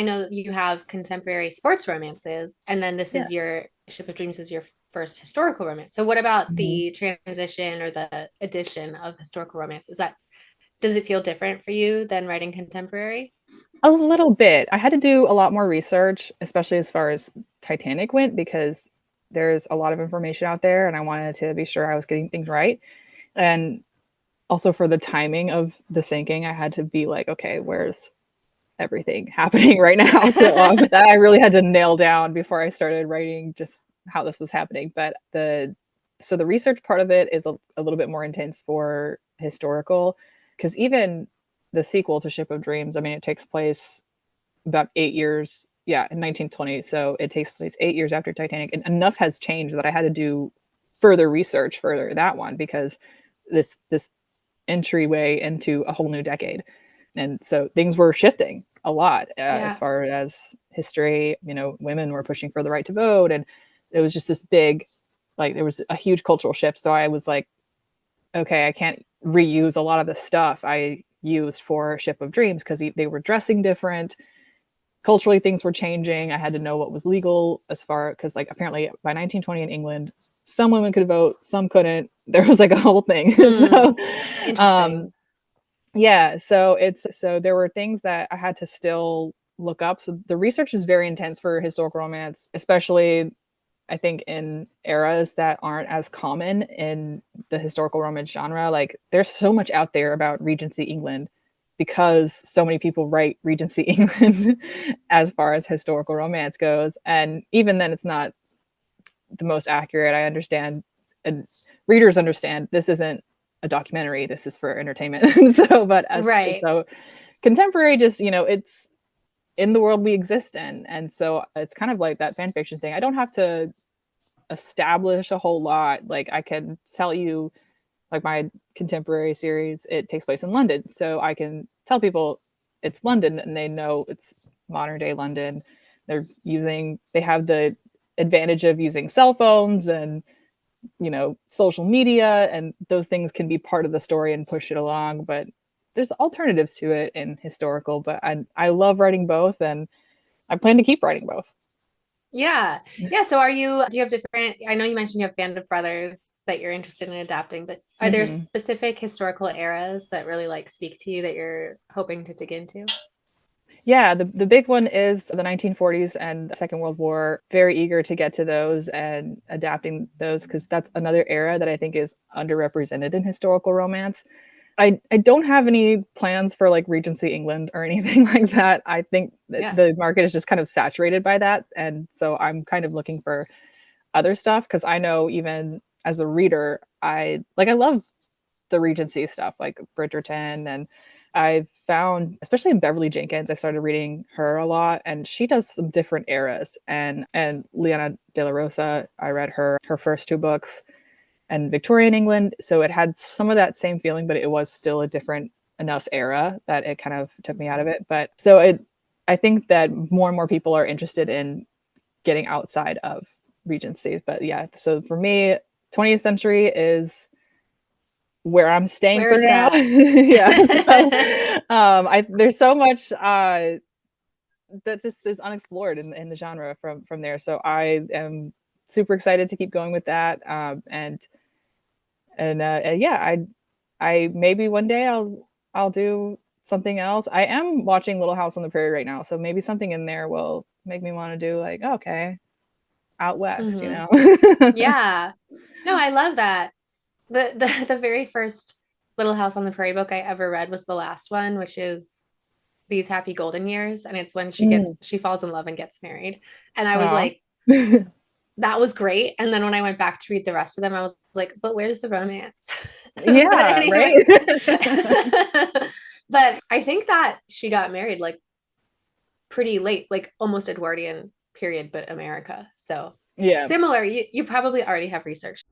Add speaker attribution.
Speaker 1: I know you have contemporary sports romances, and then this
Speaker 2: Yeah.
Speaker 1: is your Ship of Dreams is your first historical romance. So what about
Speaker 2: Mhm.
Speaker 1: the transition or the addition of historical romance? Does it feel different for you than writing contemporary?
Speaker 2: A little bit. I had to do a lot more research, especially as far as Titanic went, because there's a lot of information out there and I wanted to be sure I was getting things right. And also for the timing of the sinking, I had to be like, okay, where's everything happening right now? So that I really had to nail down before I started writing just how this was happening. But the research part of it is a little bit more intense for historical, because even the sequel to Ship of Dreams, I mean, it takes place about 8 years, yeah, in 1920. So it takes place 8 years after Titanic, and enough has changed that I had to do further research further that one because this entryway into a whole new decade. And so things were shifting a lot as
Speaker 1: Yeah.
Speaker 2: far as history. Women were pushing for the right to vote, and it was just this big, like, there was a huge cultural shift. So I was like, okay, I can't reuse a lot of the stuff I used for Ship of Dreams because they were dressing different. Culturally, things were changing. I had to know what was legal as far because, like, apparently by 1920 in England, some women could vote, some couldn't. There was like a whole thing. So,
Speaker 1: Mm,
Speaker 2: um,
Speaker 1: interesting.
Speaker 2: yeah, so there were things that I had to still look up. So the research is very intense for historical romance, especially I think in eras that aren't as common in the historical romance genre. Like there's so much out there about Regency England because so many people write Regency England as far as historical romance goes. And even then it's not the most accurate. I understand and readers understand this isn't a documentary. This is for entertainment. So, but as
Speaker 1: Right.
Speaker 2: so contemporary, just it's in the world we exist in, and so it's kind of like that fan fiction thing. I don't have to establish a whole lot. Like I can tell you, like my contemporary series, it takes place in London, so I can tell people it's London, and they know it's modern day London. They have the advantage of using cell phones and social media, and those things can be part of the story and push it along, but there's alternatives to it in historical. But I love writing both, and I plan to keep writing both.
Speaker 1: Yeah. Yeah. So do you have different, I know you mentioned you have Band of Brothers that you're interested in adapting, but are there
Speaker 2: Mm-hmm.
Speaker 1: specific historical eras that really like speak to you that you're hoping to dig into?
Speaker 2: Yeah, the big one is the 1940s and the Second World War. Very eager to get to those and adapting those because that's another era that I think is underrepresented in historical romance. I don't have any plans for like Regency England or anything like that. I think that
Speaker 1: Yeah.
Speaker 2: the market is just kind of saturated by that. And so I'm kind of looking for other stuff because I know even as a reader, I love the Regency stuff like Bridgerton, and I've found, especially in Beverly Jenkins, I started reading her a lot, and she does some different eras. And Liana de la Rosa, I read her first two books, and Victorian England, so it had some of that same feeling, but it was still a different enough era that it kind of took me out of it. But so I think that more and more people are interested in getting outside of Regency. But yeah, so for me, 20th century is where I'm staying
Speaker 1: Where
Speaker 2: for
Speaker 1: it's
Speaker 2: now.
Speaker 1: at.
Speaker 2: Yeah. So I there's so much that just is unexplored in the genre from there. So I am super excited to keep going with that. And yeah, I maybe one day I'll do something else. I am watching Little House on the Prairie right now, so maybe something in there will make me want to do like, okay, out west,
Speaker 1: Hmm. Yeah. No, I love that. The very first Little House on the Prairie book I ever read was the last one, which is These Happy Golden Years, and it's when
Speaker 2: Mm.
Speaker 1: she falls in love and gets married. And I was
Speaker 2: Aw.
Speaker 1: like, that was great. And then when I went back to read the rest of them, I was like, but where's the romance? But
Speaker 2: Yeah,
Speaker 1: anyway.
Speaker 2: right.
Speaker 1: But I think that she got married like pretty late, like almost Edwardian period, but America. So
Speaker 2: Yeah.
Speaker 1: similar, you probably already have research.